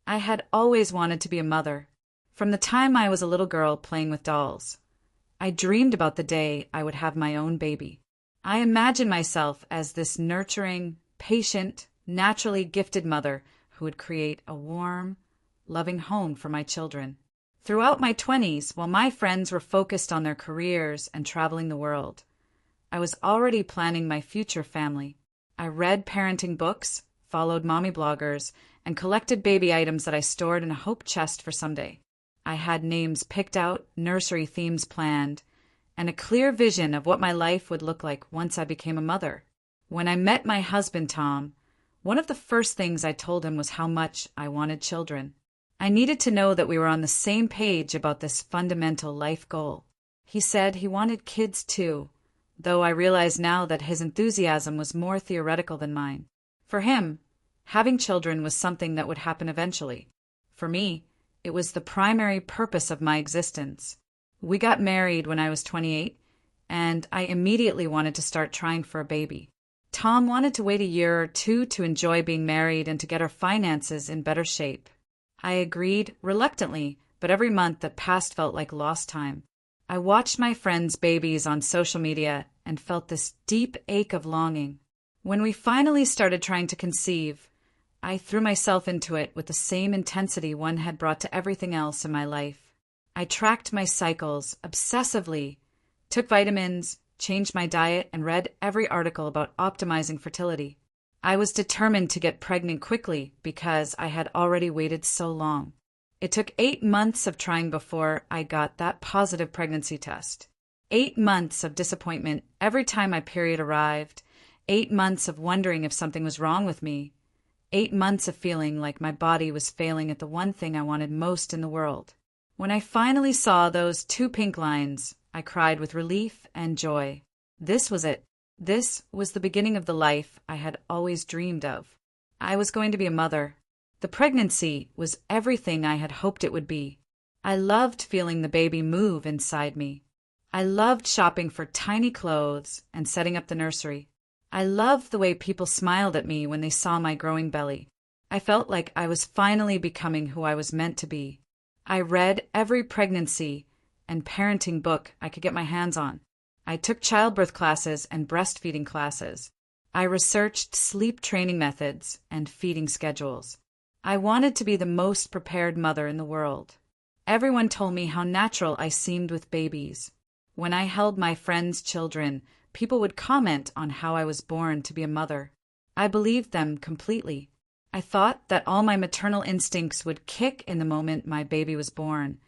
I had always wanted to be a mother, from the time I was a little girl playing with dolls. I dreamed about the day I would have my own baby. I imagined myself as this nurturing, patient, naturally gifted mother who would create a warm, loving home for my children. Throughout my 20s, while my friends were focused on their careers and traveling the world, I was already planning my future family. I read parenting books, followed mommy bloggers, and collected baby items that I stored in a hope chest for someday. I had names picked out, nursery themes planned, and a clear vision of what my life would look like once I became a mother. When I met my husband, Tom, one of the first things I told him was how much I wanted children. I needed to know that we were on the same page about this fundamental life goal. He said he wanted kids too, though I realize now that his enthusiasm was more theoretical than mine. For him, having children was something that would happen eventually. For me, it was the primary purpose of my existence. We got married when I was 28, and I immediately wanted to start trying for a baby. Tom wanted to wait a year or two to enjoy being married and to get our finances in better shape. I agreed reluctantly, but every month that passed felt like lost time. I watched my friends' babies on social media and felt this deep ache of longing. When we finally started trying to conceive, I threw myself into it with the same intensity one had brought to everything else in my life. I tracked my cycles obsessively, took vitamins, changed my diet, and read every article about optimizing fertility. I was determined to get pregnant quickly because I had already waited so long. It took 8 months of trying before I got that positive pregnancy test. 8 months of disappointment every time my period arrived. 8 months of wondering if something was wrong with me. 8 months of feeling like my body was failing at the one thing I wanted most in the world. When I finally saw those 2 pink lines, I cried with relief and joy. This was it. This was the beginning of the life I had always dreamed of. I was going to be a mother. The pregnancy was everything I had hoped it would be. I loved feeling the baby move inside me. I loved shopping for tiny clothes and setting up the nursery. I loved the way people smiled at me when they saw my growing belly. I felt like I was finally becoming who I was meant to be. I read every pregnancy and parenting book I could get my hands on. I took childbirth classes and breastfeeding classes. I researched sleep training methods and feeding schedules. I wanted to be the most prepared mother in the world. Everyone told me how natural I seemed with babies. When I held my friends' children, people would comment on how I was born to be a mother. I believed them completely. I thought that all my maternal instincts would kick in the moment my baby was born,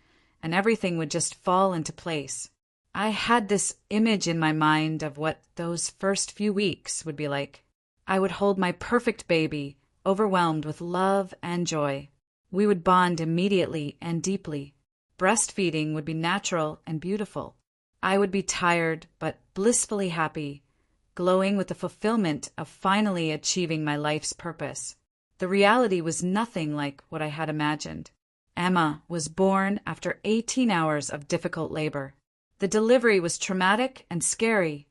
and everything would just fall into place. I had this image in my mind of what those first few weeks would be like. I would hold my perfect baby, overwhelmed with love and joy. We would bond immediately and deeply. Breastfeeding would be natural and beautiful. I would be tired but blissfully happy, glowing with the fulfillment of finally achieving my life's purpose. The reality was nothing like what I had imagined. Emma was born after 18 hours of difficult labor. The delivery was traumatic and scary,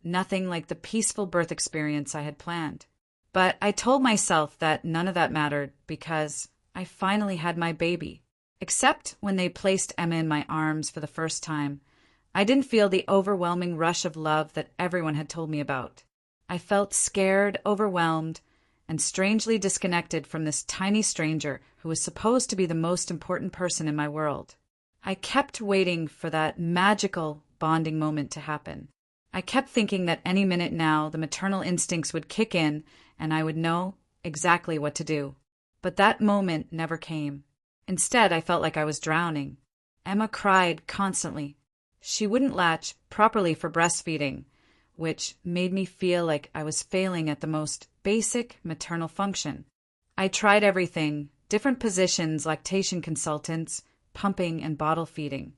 nothing like the peaceful birth experience I had planned. But I told myself that none of that mattered because I finally had my baby. Except when they placed Emma in my arms for the first time, I didn't feel the overwhelming rush of love that everyone had told me about. I felt scared, overwhelmed, and strangely disconnected from this tiny stranger who was supposed to be the most important person in my world. I kept waiting for that magical bonding moment to happen. I kept thinking that any minute now the maternal instincts would kick in and I would know exactly what to do. But that moment never came. Instead, I felt like I was drowning. Emma cried constantly. She wouldn't latch properly for breastfeeding, which made me feel like I was failing at the most basic maternal function. I tried everything, different positions, lactation consultants, pumping and bottle feeding.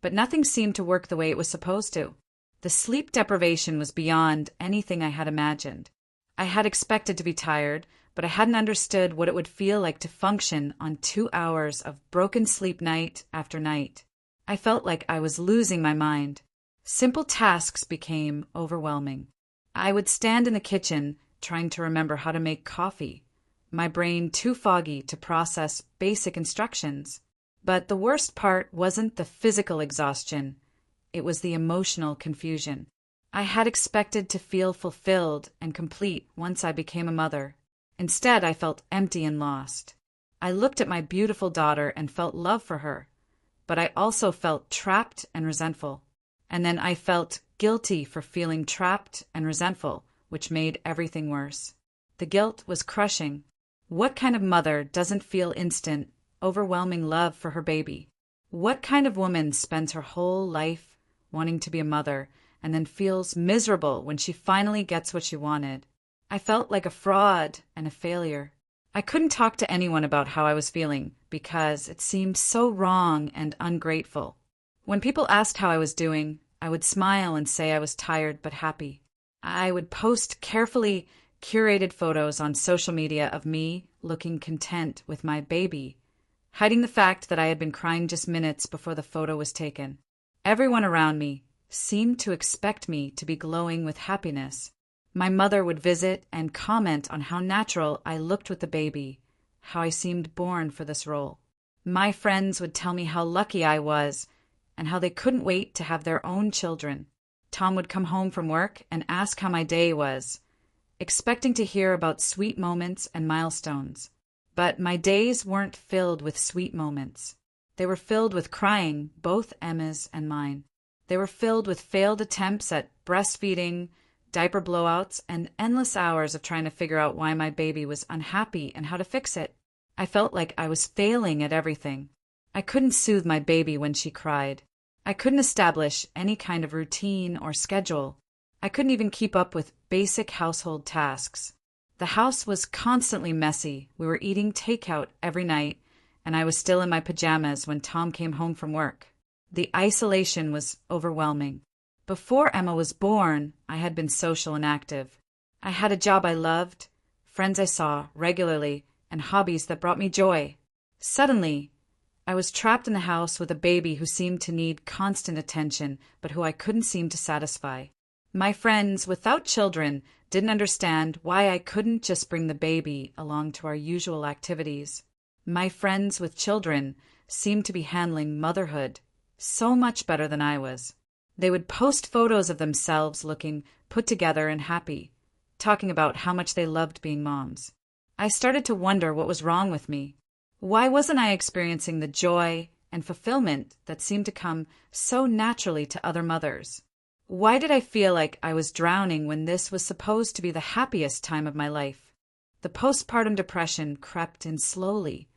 But nothing seemed to work the way it was supposed to. The sleep deprivation was beyond anything I had imagined. I had expected to be tired, but I hadn't understood what it would feel like to function on 2 hours of broken sleep night after night. I felt like I was losing my mind. Simple tasks became overwhelming. I would stand in the kitchen trying to remember how to make coffee, my brain too foggy to process basic instructions. But the worst part wasn't the physical exhaustion, it was the emotional confusion. I had expected to feel fulfilled and complete once I became a mother. Instead, I felt empty and lost. I looked at my beautiful daughter and felt love for her, but I also felt trapped and resentful. And then I felt guilty for feeling trapped and resentful, which made everything worse. The guilt was crushing. What kind of mother doesn't feel instant, overwhelming love for her baby? What kind of woman spends her whole life wanting to be a mother and then feels miserable when she finally gets what she wanted? I felt like a fraud and a failure. I couldn't talk to anyone about how I was feeling because it seemed so wrong and ungrateful. When people asked how I was doing, I would smile and say I was tired but happy. I would post carefully curated photos on social media of me looking content with my baby, hiding the fact that I had been crying just minutes before the photo was taken. Everyone around me seemed to expect me to be glowing with happiness. My mother would visit and comment on how natural I looked with the baby, how I seemed born for this role. My friends would tell me how lucky I was and how they couldn't wait to have their own children. Tom would come home from work and ask how my day was, expecting to hear about sweet moments and milestones. But my days weren't filled with sweet moments. They were filled with crying, both Emma's and mine. They were filled with failed attempts at breastfeeding, diaper blowouts, and endless hours of trying to figure out why my baby was unhappy and how to fix it. I felt like I was failing at everything. I couldn't soothe my baby when she cried. I couldn't establish any kind of routine or schedule. I couldn't even keep up with basic household tasks. The house was constantly messy. We were eating takeout every night, and I was still in my pajamas when Tom came home from work. The isolation was overwhelming. Before Emma was born, I had been social and active. I had a job I loved, friends I saw regularly, and hobbies that brought me joy. Suddenly, I was trapped in the house with a baby who seemed to need constant attention, but who I couldn't seem to satisfy. My friends without children didn't understand why I couldn't just bring the baby along to our usual activities. My friends with children seemed to be handling motherhood so much better than I was. They would post photos of themselves looking put together and happy, talking about how much they loved being moms. I started to wonder what was wrong with me. Why wasn't I experiencing the joy and fulfillment that seemed to come so naturally to other mothers? Why did I feel like I was drowning when this was supposed to be the happiest time of my life? The postpartum depression crept in slowly,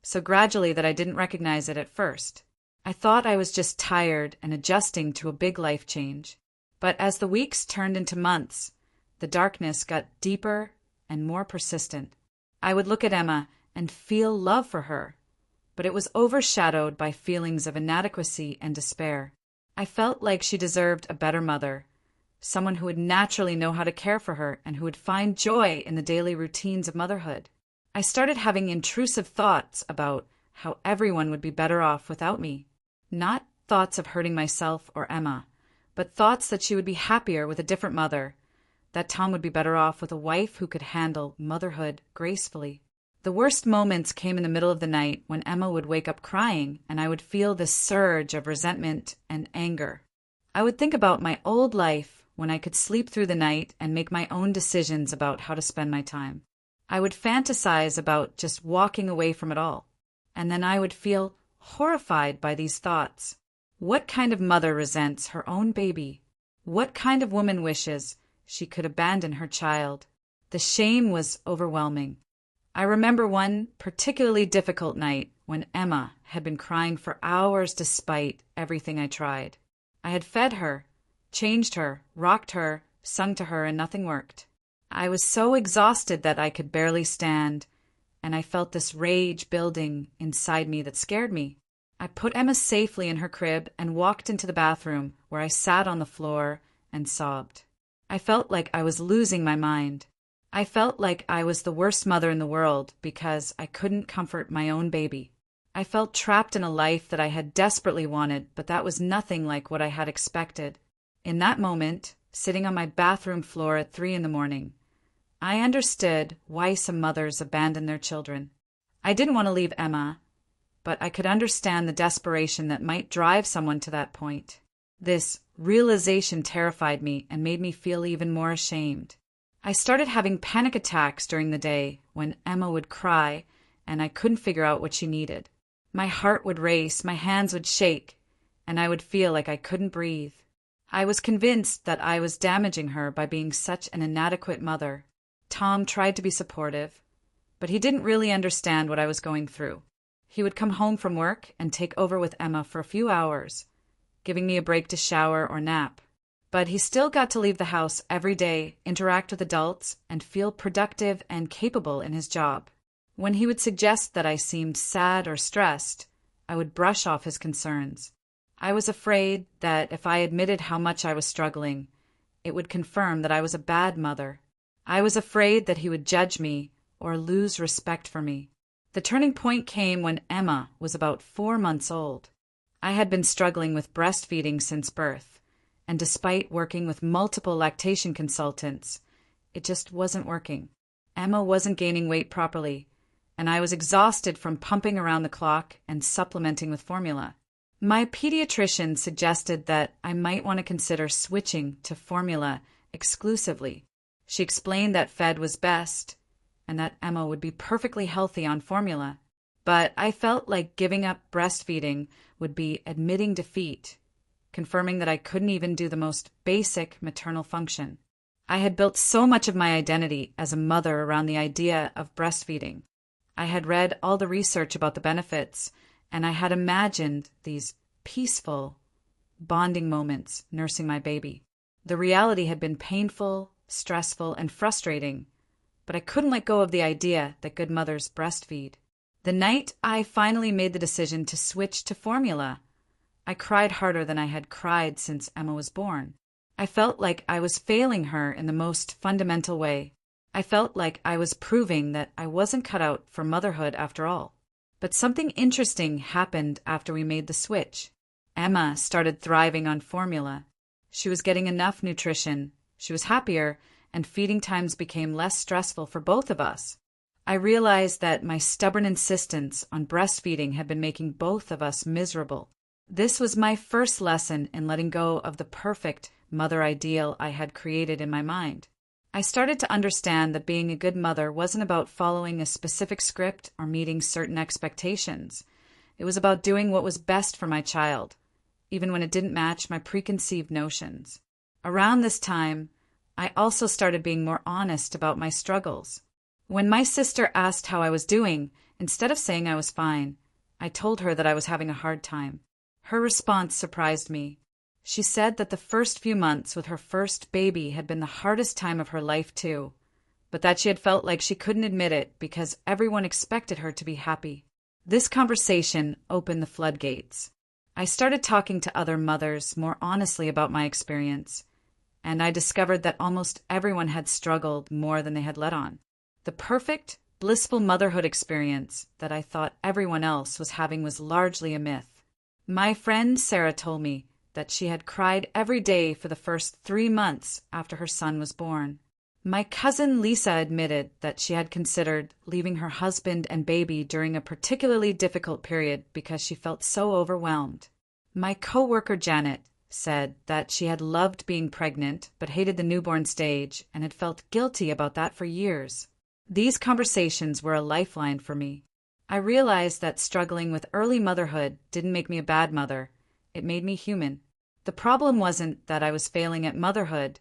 so gradually that I didn't recognize it at first. I thought I was just tired and adjusting to a big life change. But as the weeks turned into months, the darkness got deeper and more persistent. I would look at Emma and feel love for her, but it was overshadowed by feelings of inadequacy and despair. I felt like she deserved a better mother, someone who would naturally know how to care for her and who would find joy in the daily routines of motherhood. I started having intrusive thoughts about how everyone would be better off without me. Not thoughts of hurting myself or Emma, but thoughts that she would be happier with a different mother, that Tom would be better off with a wife who could handle motherhood gracefully. The worst moments came in the middle of the night when Emma would wake up crying and I would feel this surge of resentment and anger. I would think about my old life when I could sleep through the night and make my own decisions about how to spend my time. I would fantasize about just walking away from it all, and then I would feel horrified by these thoughts. What kind of mother resents her own baby? What kind of woman wishes she could abandon her child? The shame was overwhelming. I remember one particularly difficult night when Emma had been crying for hours despite everything I tried. I had fed her, changed her, rocked her, sung to her, and nothing worked. I was so exhausted that I could barely stand, and I felt this rage building inside me that scared me. I put Emma safely in her crib and walked into the bathroom, where I sat on the floor and sobbed. I felt like I was losing my mind. I felt like I was the worst mother in the world because I couldn't comfort my own baby. I felt trapped in a life that I had desperately wanted, but that was nothing like what I had expected. In that moment, sitting on my bathroom floor at 3 a.m, I understood why some mothers abandon their children. I didn't want to leave Emma, but I could understand the desperation that might drive someone to that point. This realization terrified me and made me feel even more ashamed. I started having panic attacks during the day when Emma would cry and I couldn't figure out what she needed. My heart would race, my hands would shake, and I would feel like I couldn't breathe. I was convinced that I was damaging her by being such an inadequate mother. Tom tried to be supportive, but he didn't really understand what I was going through. He would come home from work and take over with Emma for a few hours, giving me a break to shower or nap. But he still got to leave the house every day, interact with adults, and feel productive and capable in his job. When he would suggest that I seemed sad or stressed, I would brush off his concerns. I was afraid that if I admitted how much I was struggling, it would confirm that I was a bad mother. I was afraid that he would judge me or lose respect for me. The turning point came when Emma was about 4 months old. I had been struggling with breastfeeding since birth, and despite working with multiple lactation consultants, it just wasn't working. Emma wasn't gaining weight properly, and I was exhausted from pumping around the clock and supplementing with formula. My pediatrician suggested that I might want to consider switching to formula exclusively. She explained that fed was best, and that Emma would be perfectly healthy on formula. But I felt like giving up breastfeeding would be admitting defeat, confirming that I couldn't even do the most basic maternal function. I had built so much of my identity as a mother around the idea of breastfeeding. I had read all the research about the benefits, and I had imagined these peaceful, bonding moments nursing my baby. The reality had been painful, stressful, and frustrating, but I couldn't let go of the idea that good mothers breastfeed. The night I finally made the decision to switch to formula, I cried harder than I had cried since Emma was born. I felt like I was failing her in the most fundamental way. I felt like I was proving that I wasn't cut out for motherhood after all. But something interesting happened after we made the switch. Emma started thriving on formula. She was getting enough nutrition, she was happier, and feeding times became less stressful for both of us. I realized that my stubborn insistence on breastfeeding had been making both of us miserable. This was my first lesson in letting go of the perfect mother ideal I had created in my mind. I started to understand that being a good mother wasn't about following a specific script or meeting certain expectations. It was about doing what was best for my child, even when it didn't match my preconceived notions. Around this time, I also started being more honest about my struggles. When my sister asked how I was doing, instead of saying I was fine, I told her that I was having a hard time. Her response surprised me. She said that the first few months with her first baby had been the hardest time of her life too, but that she had felt like she couldn't admit it because everyone expected her to be happy. This conversation opened the floodgates. I started talking to other mothers more honestly about my experience, and I discovered that almost everyone had struggled more than they had let on. The perfect, blissful motherhood experience that I thought everyone else was having was largely a myth. My friend Sarah told me that she had cried every day for the first 3 months after her son was born. My cousin Lisa admitted that she had considered leaving her husband and baby during a particularly difficult period because she felt so overwhelmed. My coworker Janet said that she had loved being pregnant but hated the newborn stage and had felt guilty about that for years. These conversations were a lifeline for me. I realized that struggling with early motherhood didn't make me a bad mother. It made me human. The problem wasn't that I was failing at motherhood.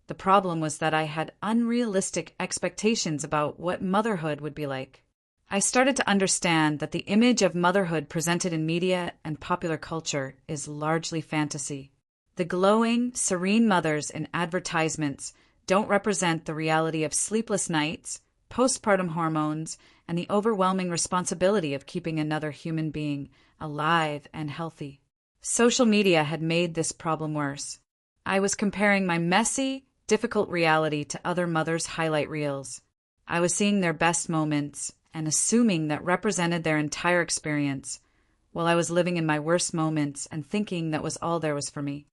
The problem was that I had unrealistic expectations about what motherhood would be like. I started to understand that the image of motherhood presented in media and popular culture is largely fantasy. The glowing, serene mothers in advertisements don't represent the reality of sleepless nights, postpartum hormones, and the overwhelming responsibility of keeping another human being alive and healthy. Social media had made this problem worse. I was comparing my messy, difficult reality to other mothers' highlight reels. I was seeing their best moments and assuming that represented their entire experience, while I was living in my worst moments and thinking that was all there was for me.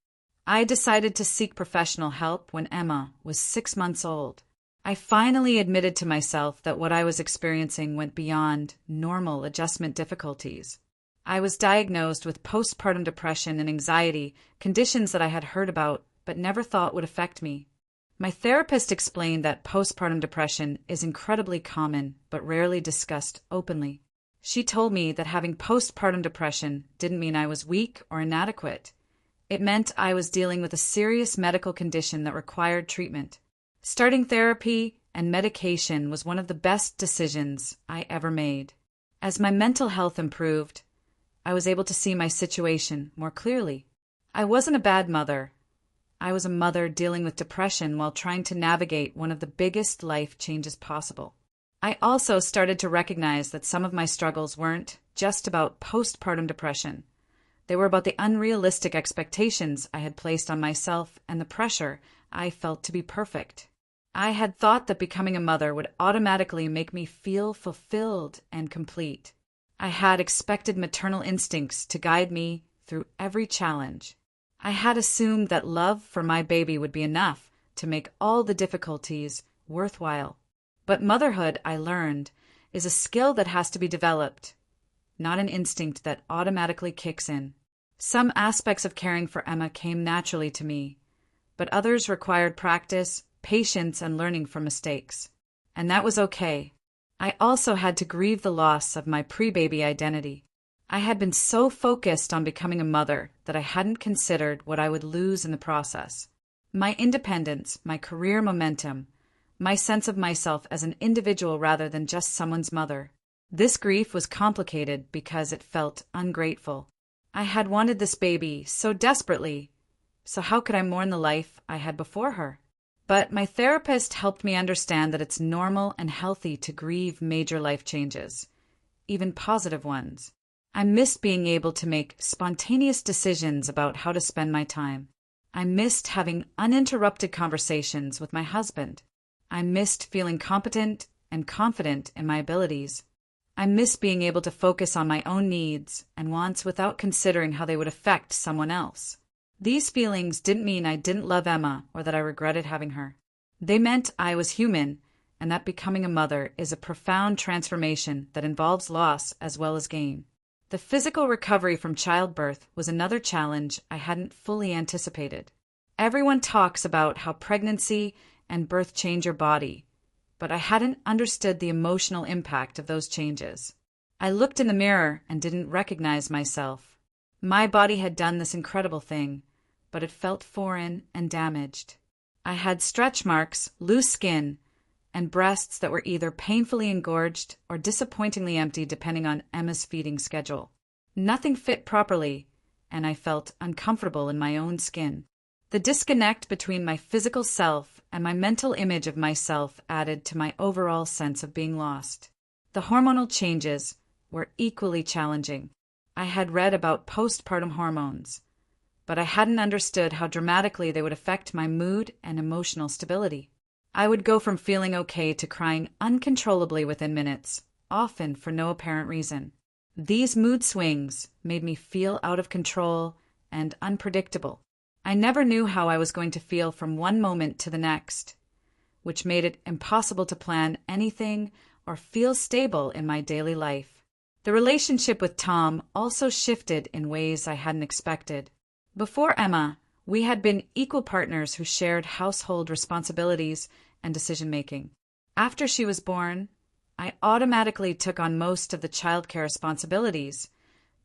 I decided to seek professional help when Emma was 6 months old. I finally admitted to myself that what I was experiencing went beyond normal adjustment difficulties. I was diagnosed with postpartum depression and anxiety, conditions that I had heard about but never thought would affect me. My therapist explained that postpartum depression is incredibly common but rarely discussed openly. She told me that having postpartum depression didn't mean I was weak or inadequate. It meant I was dealing with a serious medical condition that required treatment. Starting therapy and medication was one of the best decisions I ever made. As my mental health improved, I was able to see my situation more clearly. I wasn't a bad mother. I was a mother dealing with depression while trying to navigate one of the biggest life changes possible. I also started to recognize that some of my struggles weren't just about postpartum depression. They were about the unrealistic expectations I had placed on myself and the pressure I felt to be perfect. I had thought that becoming a mother would automatically make me feel fulfilled and complete. I had expected maternal instincts to guide me through every challenge. I had assumed that love for my baby would be enough to make all the difficulties worthwhile. But motherhood, I learned, is a skill that has to be developed, not an instinct that automatically kicks in. Some aspects of caring for Emma came naturally to me, but others required practice, patience, and learning from mistakes. And that was okay. I also had to grieve the loss of my pre-baby identity. I had been so focused on becoming a mother that I hadn't considered what I would lose in the process. My independence, my career momentum, my sense of myself as an individual rather than just someone's mother. This grief was complicated because it felt ungrateful. I had wanted this baby so desperately, so how could I mourn the life I had before her? But my therapist helped me understand that it's normal and healthy to grieve major life changes, even positive ones. I missed being able to make spontaneous decisions about how to spend my time. I missed having uninterrupted conversations with my husband. I missed feeling competent and confident in my abilities. I missed being able to focus on my own needs and wants without considering how they would affect someone else. These feelings didn't mean I didn't love Emma or that I regretted having her. They meant I was human and that becoming a mother is a profound transformation that involves loss as well as gain. The physical recovery from childbirth was another challenge I hadn't fully anticipated. Everyone talks about how pregnancy and birth change your body, but I hadn't understood the emotional impact of those changes. I looked in the mirror and didn't recognize myself. My body had done this incredible thing, but it felt foreign and damaged. I had stretch marks, loose skin, and breasts that were either painfully engorged or disappointingly empty depending on Emma's feeding schedule. Nothing fit properly, and I felt uncomfortable in my own skin. The disconnect between my physical self and my mental image of myself added to my overall sense of being lost. The hormonal changes were equally challenging. I had read about postpartum hormones, but I hadn't understood how dramatically they would affect my mood and emotional stability. I would go from feeling okay to crying uncontrollably within minutes, often for no apparent reason. These mood swings made me feel out of control and unpredictable. I never knew how I was going to feel from one moment to the next, which made it impossible to plan anything or feel stable in my daily life. The relationship with Tom also shifted in ways I hadn't expected. Before Emma, we had been equal partners who shared household responsibilities and decision-making. After she was born, I automatically took on most of the childcare responsibilities,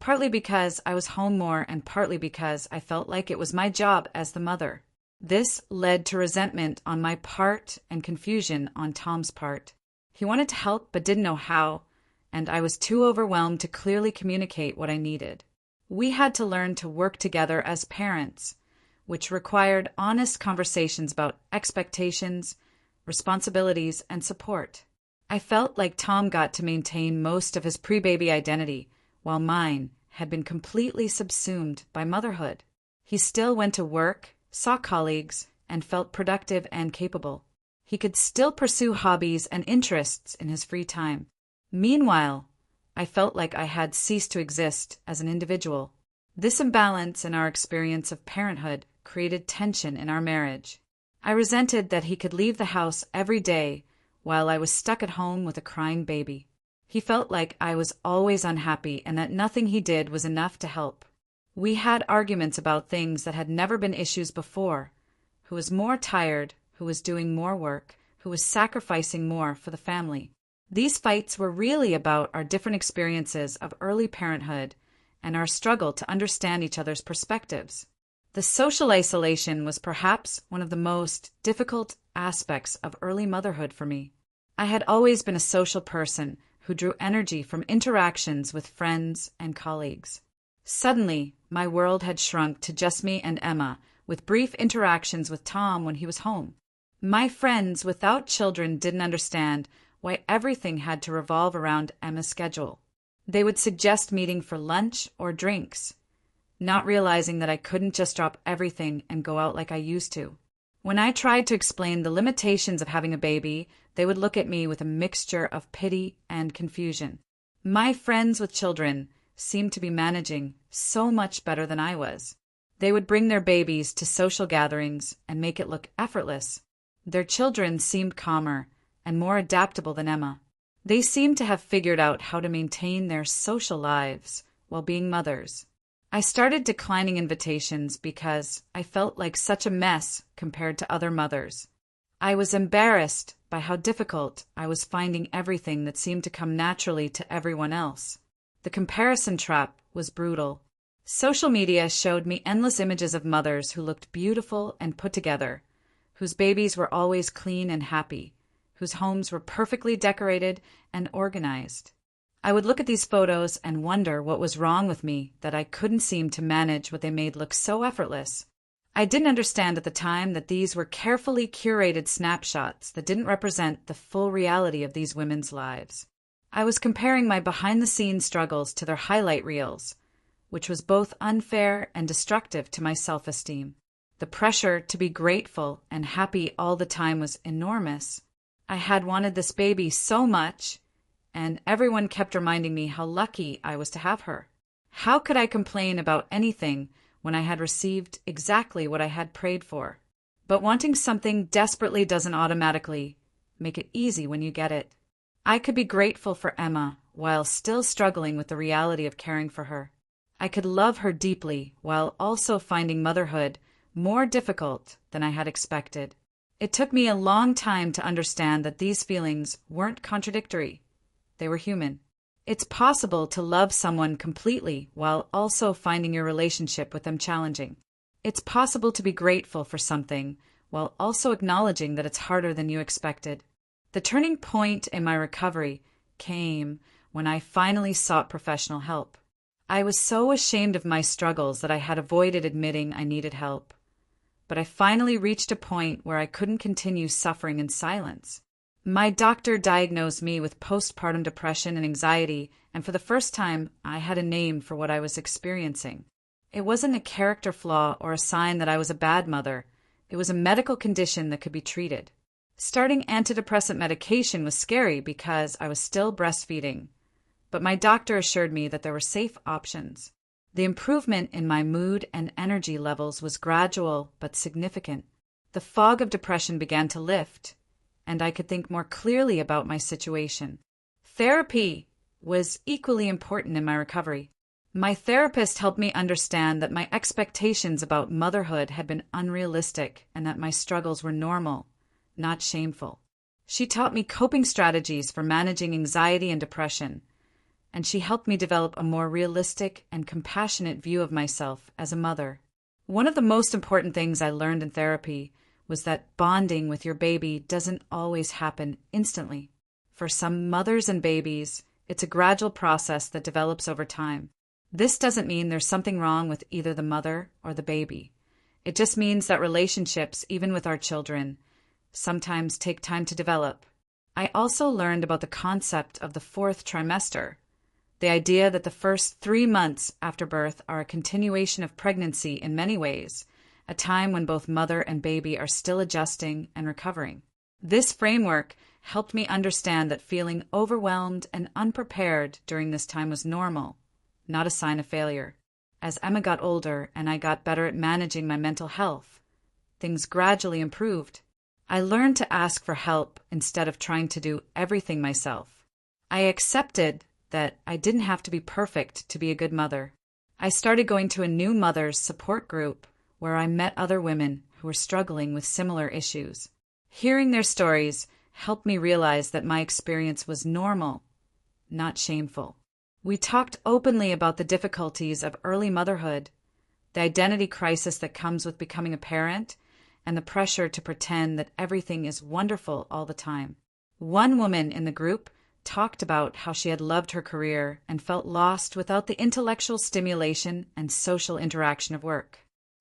partly because I was home more and partly because I felt like it was my job as the mother. This led to resentment on my part and confusion on Tom's part. He wanted to help but didn't know how, and I was too overwhelmed to clearly communicate what I needed. We had to learn to work together as parents, which required honest conversations about expectations, responsibilities, and support. I felt like Tom got to maintain most of his pre-baby identity, while mine had been completely subsumed by motherhood. He still went to work, saw colleagues, and felt productive and capable. He could still pursue hobbies and interests in his free time. Meanwhile, I felt like I had ceased to exist as an individual. This imbalance in our experience of parenthood created tension in our marriage. I resented that he could leave the house every day while I was stuck at home with a crying baby. He felt like I was always unhappy and that nothing he did was enough to help. We had arguments about things that had never been issues before. Who was more tired, who was doing more work, who was sacrificing more for the family. These fights were really about our different experiences of early parenthood and our struggle to understand each other's perspectives. The social isolation was perhaps one of the most difficult aspects of early motherhood for me. I had always been a social person who drew energy from interactions with friends and colleagues. Suddenly, my world had shrunk to just me and Emma, with brief interactions with Tom when he was home. My friends without children didn't understand why everything had to revolve around Emma's schedule. They would suggest meeting for lunch or drinks, not realizing that I couldn't just drop everything and go out like I used to. When I tried to explain the limitations of having a baby, they would look at me with a mixture of pity and confusion. My friends with children seemed to be managing so much better than I was. They would bring their babies to social gatherings and make it look effortless. Their children seemed calmer and more adaptable than Emma. They seemed to have figured out how to maintain their social lives while being mothers. I started declining invitations because I felt like such a mess compared to other mothers. I was embarrassed by how difficult I was finding everything that seemed to come naturally to everyone else. The comparison trap was brutal. Social media showed me endless images of mothers who looked beautiful and put together, whose babies were always clean and happy, whose homes were perfectly decorated and organized. I would look at these photos and wonder what was wrong with me that I couldn't seem to manage what they made look so effortless. I didn't understand at the time that these were carefully curated snapshots that didn't represent the full reality of these women's lives. I was comparing my behind-the-scenes struggles to their highlight reels, which was both unfair and destructive to my self-esteem. The pressure to be grateful and happy all the time was enormous. I had wanted this baby so much, and everyone kept reminding me how lucky I was to have her. How could I complain about anything when I had received exactly what I had prayed for? But wanting something desperately doesn't automatically make it easy when you get it. I could be grateful for Emma while still struggling with the reality of caring for her. I could love her deeply while also finding motherhood more difficult than I had expected. It took me a long time to understand that these feelings weren't contradictory. They were human. It's possible to love someone completely while also finding your relationship with them challenging. It's possible to be grateful for something while also acknowledging that it's harder than you expected. The turning point in my recovery came when I finally sought professional help. I was so ashamed of my struggles that I had avoided admitting I needed help. But I finally reached a point where I couldn't continue suffering in silence. My doctor diagnosed me with postpartum depression and anxiety, and for the first time, I had a name for what I was experiencing. It wasn't a character flaw or a sign that I was a bad mother. It was a medical condition that could be treated. Starting antidepressant medication was scary because I was still breastfeeding, but my doctor assured me that there were safe options. The improvement in my mood and energy levels was gradual but significant. The fog of depression began to lift, and I could think more clearly about my situation. Therapy was equally important in my recovery. My therapist helped me understand that my expectations about motherhood had been unrealistic and that my struggles were normal, not shameful. She taught me coping strategies for managing anxiety and depression, and she helped me develop a more realistic and compassionate view of myself as a mother. One of the most important things I learned in therapy was that bonding with your baby doesn't always happen instantly. For some mothers and babies, it's a gradual process that develops over time. This doesn't mean there's something wrong with either the mother or the baby. It just means that relationships, even with our children, sometimes take time to develop. I also learned about the concept of the fourth trimester, the idea that the first 3 months after birth are a continuation of pregnancy in many ways, a time when both mother and baby are still adjusting and recovering. This framework helped me understand that feeling overwhelmed and unprepared during this time was normal, not a sign of failure. As Emma got older and I got better at managing my mental health, things gradually improved. I learned to ask for help instead of trying to do everything myself. I accepted that I didn't have to be perfect to be a good mother. I started going to a new mother's support group where I met other women who were struggling with similar issues. Hearing their stories helped me realize that my experience was normal, not shameful. We talked openly about the difficulties of early motherhood, the identity crisis that comes with becoming a parent, and the pressure to pretend that everything is wonderful all the time. One woman in the group talked about how she had loved her career and felt lost without the intellectual stimulation and social interaction of work.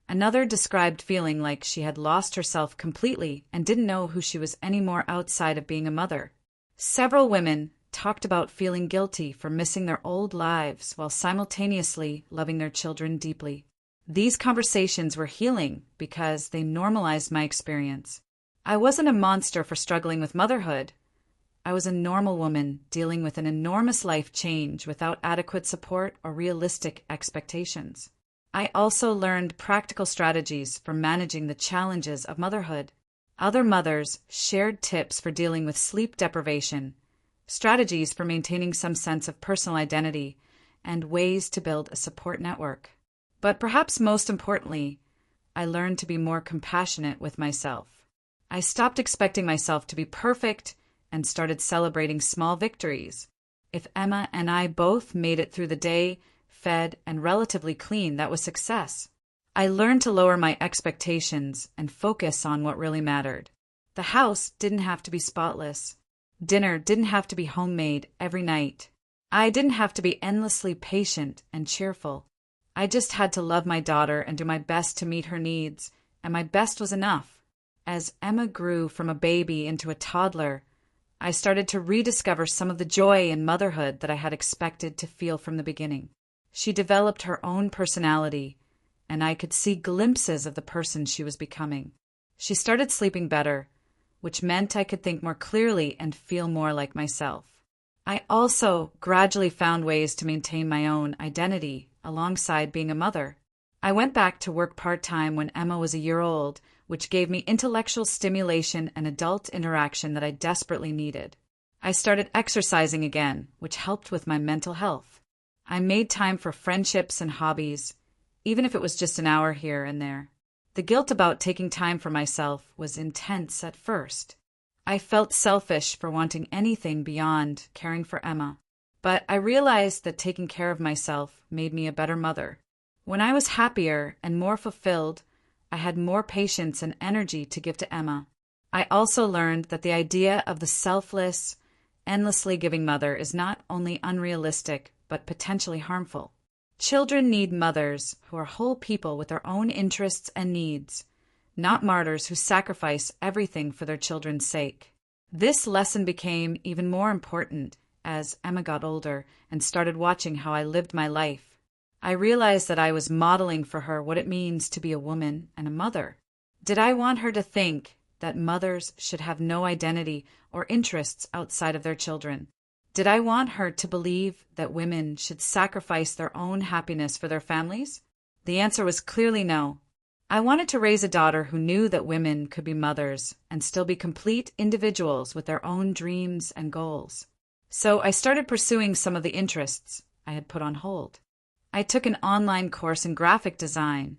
Another described feeling like she had lost herself completely and didn't know who she was anymore outside of being a mother. Several women talked about feeling guilty for missing their old lives while simultaneously loving their children deeply. These conversations were healing because they normalized my experience. I wasn't a monster for struggling with motherhood. I was a normal woman dealing with an enormous life change without adequate support or realistic expectations. I also learned practical strategies for managing the challenges of motherhood. Other mothers shared tips for dealing with sleep deprivation, strategies for maintaining some sense of personal identity, and ways to build a support network. But perhaps most importantly, I learned to be more compassionate with myself. I stopped expecting myself to be perfect and started celebrating small victories. If Emma and I both made it through the day, fed, and relatively clean, that was success. I learned to lower my expectations and focus on what really mattered. The house didn't have to be spotless. Dinner didn't have to be homemade every night. I didn't have to be endlessly patient and cheerful. I just had to love my daughter and do my best to meet her needs, and my best was enough. As Emma grew from a baby into a toddler, I started to rediscover some of the joy in motherhood that I had expected to feel from the beginning. She developed her own personality, and I could see glimpses of the person she was becoming. She started sleeping better, which meant I could think more clearly and feel more like myself. I also gradually found ways to maintain my own identity alongside being a mother. I went back to work part-time when Emma was a year old, which gave me intellectual stimulation and adult interaction that I desperately needed. I started exercising again, which helped with my mental health. I made time for friendships and hobbies, even if it was just an hour here and there. The guilt about taking time for myself was intense at first. I felt selfish for wanting anything beyond caring for Emma. But I realized that taking care of myself made me a better mother. When I was happier and more fulfilled, I had more patience and energy to give to Emma. I also learned that the idea of the selfless, endlessly giving mother is not only unrealistic, but potentially harmful. Children need mothers who are whole people with their own interests and needs, not martyrs who sacrifice everything for their children's sake. This lesson became even more important as Emma got older and started watching how I lived my life. I realized that I was modeling for her what it means to be a woman and a mother. Did I want her to think that mothers should have no identity or interests outside of their children? Did I want her to believe that women should sacrifice their own happiness for their families? The answer was clearly no. I wanted to raise a daughter who knew that women could be mothers and still be complete individuals with their own dreams and goals. So I started pursuing some of the interests I had put on hold. I took an online course in graphic design,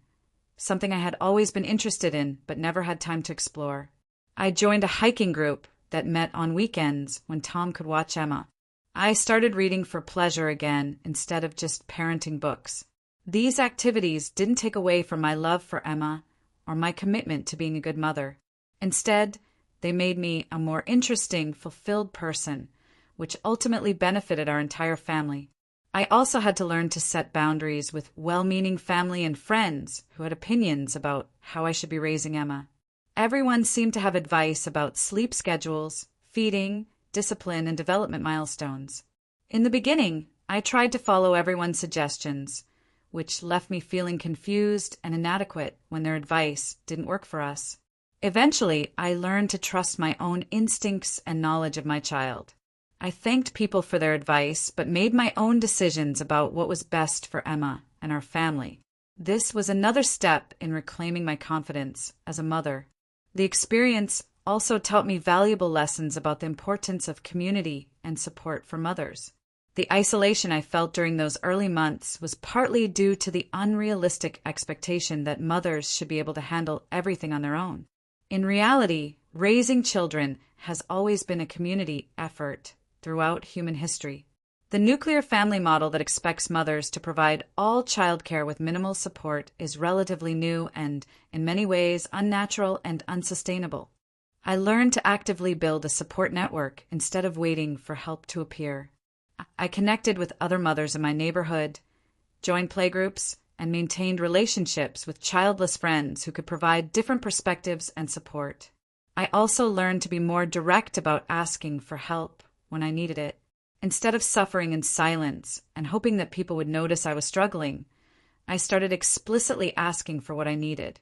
something I had always been interested in but never had time to explore. I joined a hiking group that met on weekends when Tom could watch Emma. I started reading for pleasure again instead of just parenting books. These activities didn't take away from my love for Emma or my commitment to being a good mother. Instead, they made me a more interesting, fulfilled person, which ultimately benefited our entire family. I also had to learn to set boundaries with well-meaning family and friends who had opinions about how I should be raising Emma. Everyone seemed to have advice about sleep schedules, feeding, discipline, and development milestones. In the beginning, I tried to follow everyone's suggestions, which left me feeling confused and inadequate when their advice didn't work for us. Eventually, I learned to trust my own instincts and knowledge of my child. I thanked people for their advice, but made my own decisions about what was best for Emma and our family. This was another step in reclaiming my confidence as a mother. The experience also taught me valuable lessons about the importance of community and support for mothers. The isolation I felt during those early months was partly due to the unrealistic expectation that mothers should be able to handle everything on their own. In reality, raising children has always been a community effort throughout human history. The nuclear family model that expects mothers to provide all childcare with minimal support is relatively new and, in many ways, unnatural and unsustainable. I learned to actively build a support network instead of waiting for help to appear. I connected with other mothers in my neighborhood, joined playgroups, and maintained relationships with childless friends who could provide different perspectives and support. I also learned to be more direct about asking for help when I needed it. Instead of suffering in silence and hoping that people would notice I was struggling, I started explicitly asking for what I needed.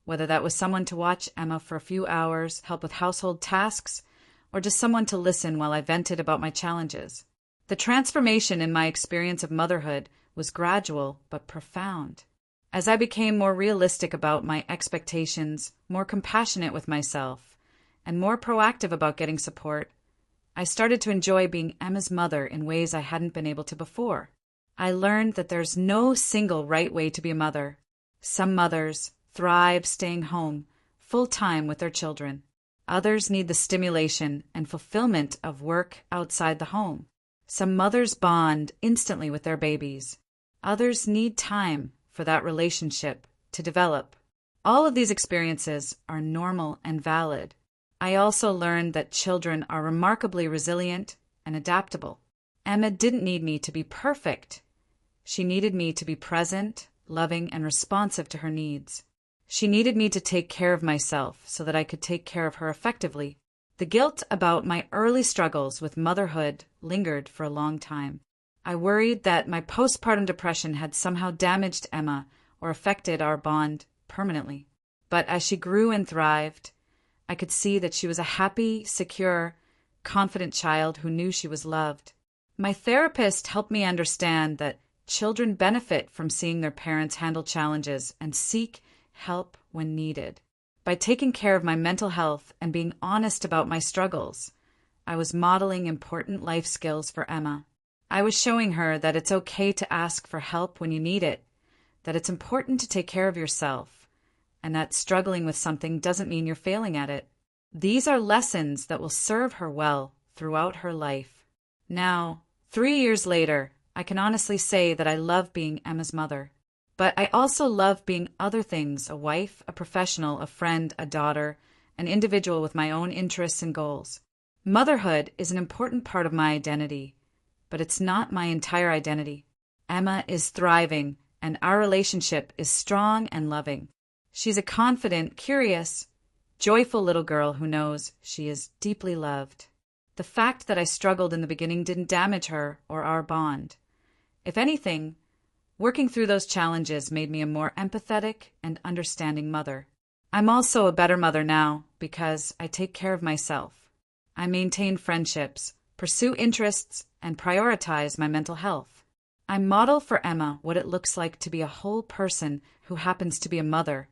Whether that was someone to watch Emma for a few hours, help with household tasks, or just someone to listen while I vented about my challenges. The transformation in my experience of motherhood was gradual but profound. As I became more realistic about my expectations, more compassionate with myself, and more proactive about getting support, I started to enjoy being Emma's mother in ways I hadn't been able to before. I learned that there's no single right way to be a mother. Some mothers thrive staying home, full-time with their children. Others need the stimulation and fulfillment of work outside the home. Some mothers bond instantly with their babies. Others need time for that relationship to develop. All of these experiences are normal and valid. I also learned that children are remarkably resilient and adaptable. Emma didn't need me to be perfect. She needed me to be present, loving, and responsive to her needs. She needed me to take care of myself so that I could take care of her effectively. The guilt about my early struggles with motherhood lingered for a long time. I worried that my postpartum depression had somehow damaged Emma or affected our bond permanently. But as she grew and thrived, I could see that she was a happy, secure, confident child who knew she was loved. My therapist helped me understand that children benefit from seeing their parents handle challenges and seek help when needed. By taking care of my mental health and being honest about my struggles, I was modeling important life skills for Emma. I was showing her that it's okay to ask for help when you need it, that it's important to take care of yourself, and that struggling with something doesn't mean you're failing at it. These are lessons that will serve her well throughout her life. Now, 3 years later, I can honestly say that I love being Emma's mother. But I also love being other things: a wife, a professional, a friend, a daughter, an individual with my own interests and goals. Motherhood is an important part of my identity, but it's not my entire identity. Emma is thriving, and our relationship is strong and loving. She's a confident, curious, joyful little girl who knows she is deeply loved. The fact that I struggled in the beginning didn't damage her or our bond. If anything, working through those challenges made me a more empathetic and understanding mother. I'm also a better mother now because I take care of myself. I maintain friendships, pursue interests, and prioritize my mental health. I model for Emma what it looks like to be a whole person who happens to be a mother,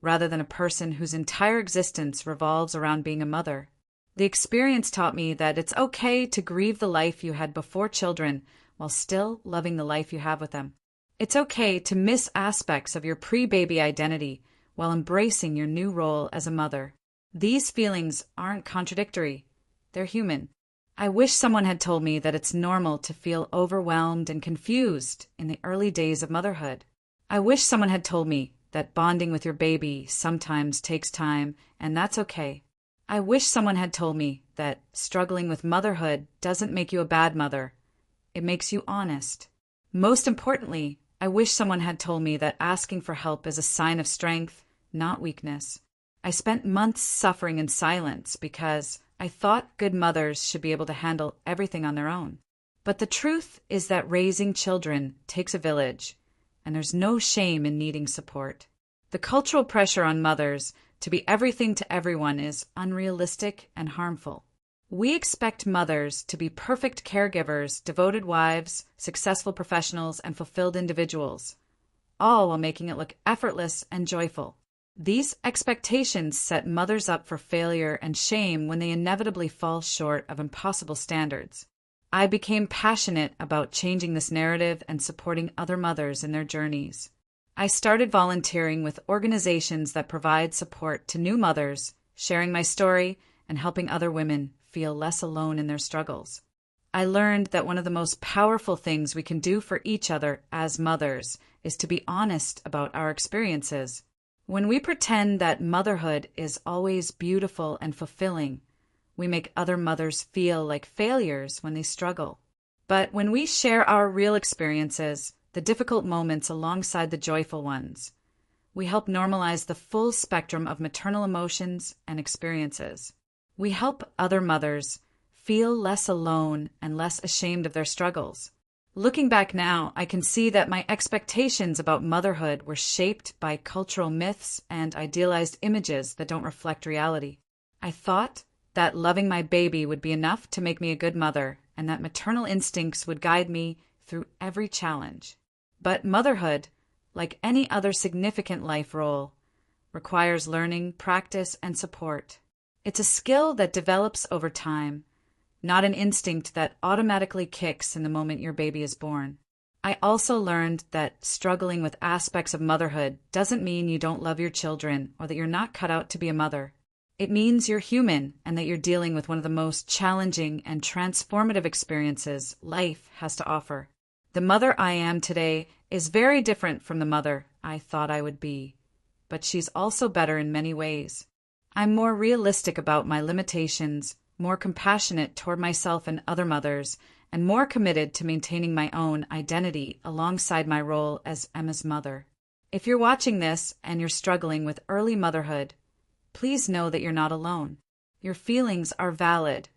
rather than a person whose entire existence revolves around being a mother. The experience taught me that it's okay to grieve the life you had before children while still loving the life you have with them. It's okay to miss aspects of your pre-baby identity while embracing your new role as a mother. These feelings aren't contradictory. They're human. I wish someone had told me that it's normal to feel overwhelmed and confused in the early days of motherhood. I wish someone had told me that bonding with your baby sometimes takes time, and that's okay. I wish someone had told me that struggling with motherhood doesn't make you a bad mother. It makes you honest. Most importantly, I wish someone had told me that asking for help is a sign of strength, not weakness. I spent months suffering in silence because I thought good mothers should be able to handle everything on their own. But the truth is that raising children takes a village, and there's no shame in needing support. The cultural pressure on mothers to be everything to everyone is unrealistic and harmful. We expect mothers to be perfect caregivers, devoted wives, successful professionals, and fulfilled individuals, all while making it look effortless and joyful. These expectations set mothers up for failure and shame when they inevitably fall short of impossible standards. I became passionate about changing this narrative and supporting other mothers in their journeys. I started volunteering with organizations that provide support to new mothers, sharing my story and helping other women feel less alone in their struggles. I learned that one of the most powerful things we can do for each other as mothers is to be honest about our experiences. When we pretend that motherhood is always beautiful and fulfilling, we make other mothers feel like failures when they struggle. But when we share our real experiences, the difficult moments alongside the joyful ones, we help normalize the full spectrum of maternal emotions and experiences. We help other mothers feel less alone and less ashamed of their struggles. Looking back now, I can see that my expectations about motherhood were shaped by cultural myths and idealized images that don't reflect reality. I thought that loving my baby would be enough to make me a good mother, and that maternal instincts would guide me through every challenge. But motherhood, like any other significant life role, requires learning, practice, and support. It's a skill that develops over time, not an instinct that automatically kicks in the moment your baby is born. I also learned that struggling with aspects of motherhood doesn't mean you don't love your children or that you're not cut out to be a mother. It means you're human and that you're dealing with one of the most challenging and transformative experiences life has to offer. The mother I am today is very different from the mother I thought I would be, but she's also better in many ways. I'm more realistic about my limitations, more compassionate toward myself and other mothers, and more committed to maintaining my own identity alongside my role as Emma's mother. If you're watching this and you're struggling with early motherhood, please know that you're not alone. Your feelings are valid,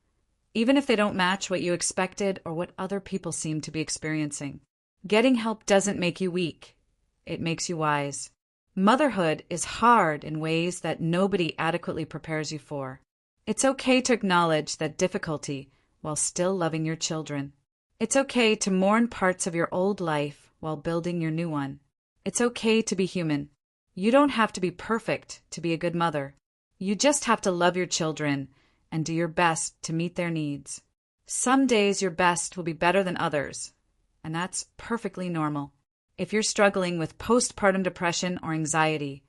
even if they don't match what you expected or what other people seem to be experiencing. Getting help doesn't make you weak. It makes you wise. Motherhood is hard in ways that nobody adequately prepares you for. It's okay to acknowledge that difficulty while still loving your children. It's okay to mourn parts of your old life while building your new one. It's okay to be human. You don't have to be perfect to be a good mother. You just have to love your children and do your best to meet their needs. Some days your best will be better than others, and that's perfectly normal. If you're struggling with postpartum depression or anxiety,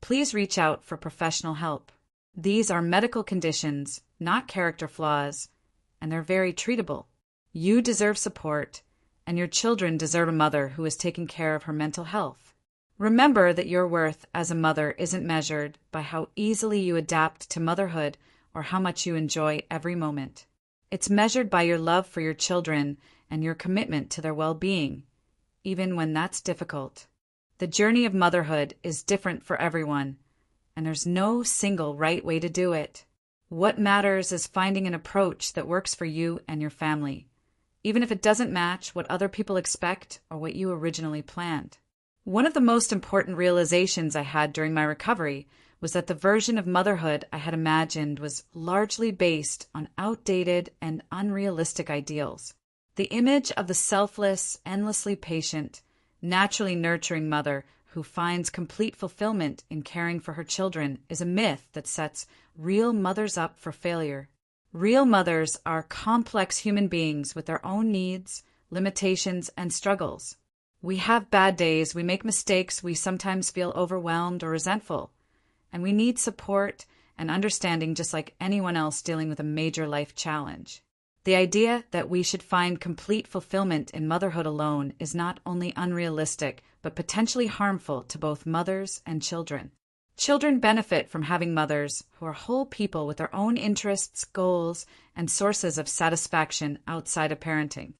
please reach out for professional help. These are medical conditions, not character flaws, and they're very treatable. You deserve support, and your children deserve a mother who is taking care of her mental health. Remember that your worth as a mother isn't measured by how easily you adapt to motherhood or how much you enjoy every moment. It's measured by your love for your children and your commitment to their well-being, even when that's difficult. The journey of motherhood is different for everyone, and there's no single right way to do it. What matters is finding an approach that works for you and your family, even if it doesn't match what other people expect or what you originally planned. One of the most important realizations I had during my recovery was that the version of motherhood I had imagined was largely based on outdated and unrealistic ideals. The image of the selfless, endlessly patient, naturally nurturing mother who finds complete fulfillment in caring for her children is a myth that sets real mothers up for failure. Real mothers are complex human beings with their own needs, limitations, and struggles. We have bad days, we make mistakes, we sometimes feel overwhelmed or resentful, and we need support and understanding just like anyone else dealing with a major life challenge. The idea that we should find complete fulfillment in motherhood alone is not only unrealistic, but potentially harmful to both mothers and children. Children benefit from having mothers who are whole people with their own interests, goals, and sources of satisfaction outside of parenting.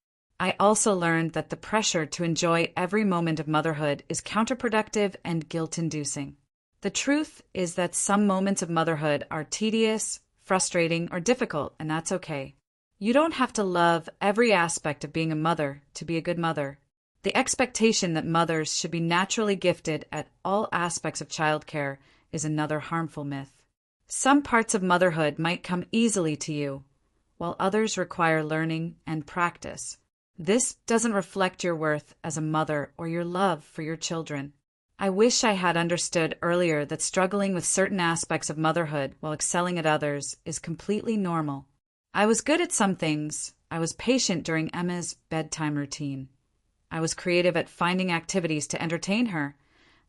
I also learned that the pressure to enjoy every moment of motherhood is counterproductive and guilt-inducing. The truth is that some moments of motherhood are tedious, frustrating, or difficult, and that's okay. You don't have to love every aspect of being a mother to be a good mother. The expectation that mothers should be naturally gifted at all aspects of childcare is another harmful myth. Some parts of motherhood might come easily to you, while others require learning and practice. This doesn't reflect your worth as a mother or your love for your children. I wish I had understood earlier that struggling with certain aspects of motherhood while excelling at others is completely normal. I was good at some things. I was patient during Emma's bedtime routine. I was creative at finding activities to entertain her.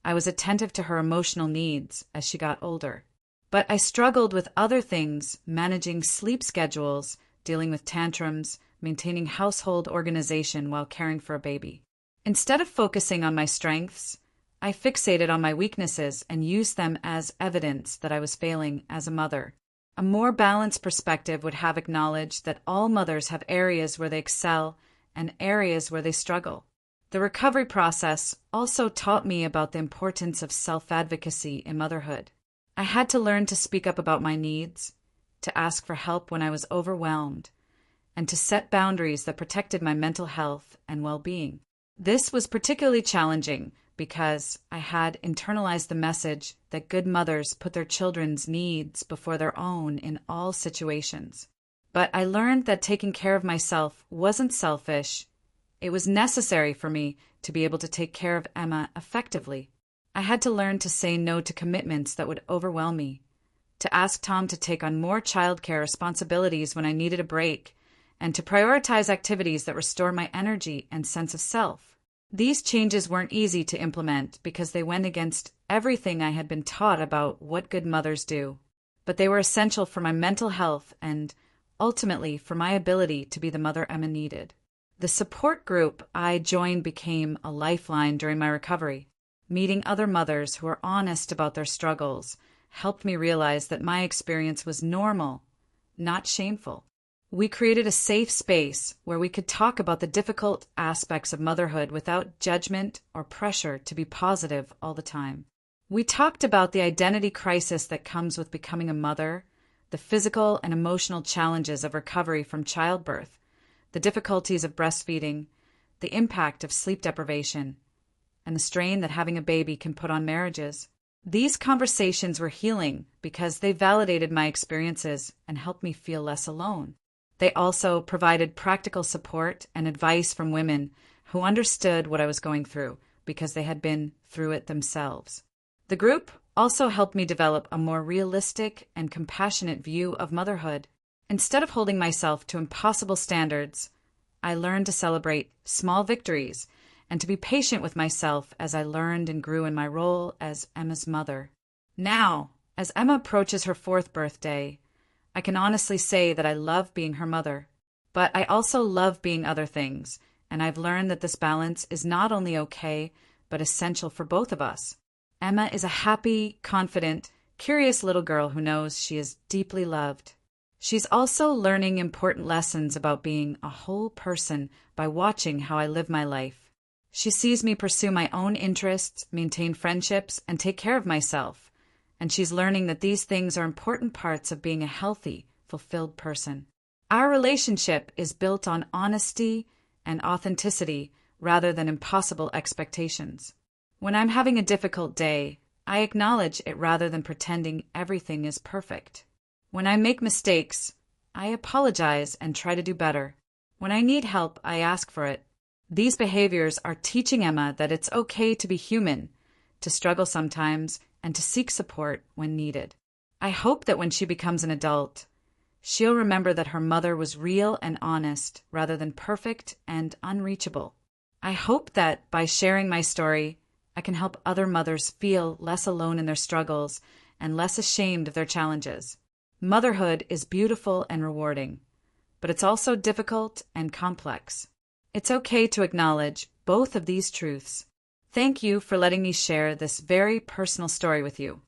I was attentive to her emotional needs as she got older. But I struggled with other things, managing sleep schedules, dealing with tantrums, maintaining household organization while caring for a baby. Instead of focusing on my strengths, I fixated on my weaknesses and used them as evidence that I was failing as a mother. A more balanced perspective would have acknowledged that all mothers have areas where they excel and areas where they struggle. The recovery process also taught me about the importance of self-advocacy in motherhood. I had to learn to speak up about my needs, to ask for help when I was overwhelmed, and to set boundaries that protected my mental health and well-being. This was particularly challenging because I had internalized the message that good mothers put their children's needs before their own in all situations. But I learned that taking care of myself wasn't selfish. It was necessary for me to be able to take care of Emma effectively. I had to learn to say no to commitments that would overwhelm me, to ask Tom to take on more childcare responsibilities when I needed a break, and to prioritize activities that restore my energy and sense of self. These changes weren't easy to implement because they went against everything I had been taught about what good mothers do, but they were essential for my mental health and, ultimately, for my ability to be the mother Emma needed. The support group I joined became a lifeline during my recovery. Meeting other mothers who were honest about their struggles helped me realize that my experience was normal, not shameful. We created a safe space where we could talk about the difficult aspects of motherhood without judgment or pressure to be positive all the time. We talked about the identity crisis that comes with becoming a mother, the physical and emotional challenges of recovery from childbirth, the difficulties of breastfeeding, the impact of sleep deprivation, and the strain that having a baby can put on marriages. These conversations were healing because they validated my experiences and helped me feel less alone. They also provided practical support and advice from women who understood what I was going through because they had been through it themselves. The group also helped me develop a more realistic and compassionate view of motherhood. Instead of holding myself to impossible standards, I learned to celebrate small victories and to be patient with myself as I learned and grew in my role as Emma's mother. Now, as Emma approaches her 4th birthday, I can honestly say that I love being her mother, but I also love being other things, and I've learned that this balance is not only okay, but essential for both of us. Emma is a happy, confident, curious little girl who knows she is deeply loved. She's also learning important lessons about being a whole person by watching how I live my life. She sees me pursue my own interests, maintain friendships, and take care of myself. And she's learning that these things are important parts of being a healthy, fulfilled person. Our relationship is built on honesty and authenticity rather than impossible expectations. When I'm having a difficult day, I acknowledge it rather than pretending everything is perfect. When I make mistakes, I apologize and try to do better. When I need help, I ask for it. These behaviors are teaching Emma that it's okay to be human, to struggle sometimes, and to seek support when needed. I hope that when she becomes an adult, she'll remember that her mother was real and honest rather than perfect and unreachable. I hope that by sharing my story, I can help other mothers feel less alone in their struggles and less ashamed of their challenges. Motherhood is beautiful and rewarding, but it's also difficult and complex. It's okay to acknowledge both of these truths. Thank you for letting me share this very personal story with you.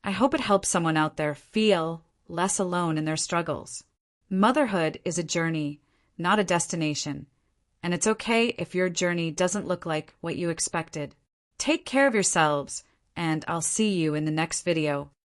I hope it helps someone out there feel less alone in their struggles. Motherhood is a journey, not a destination, and it's okay if your journey doesn't look like what you expected. Take care of yourselves, and I'll see you in the next video.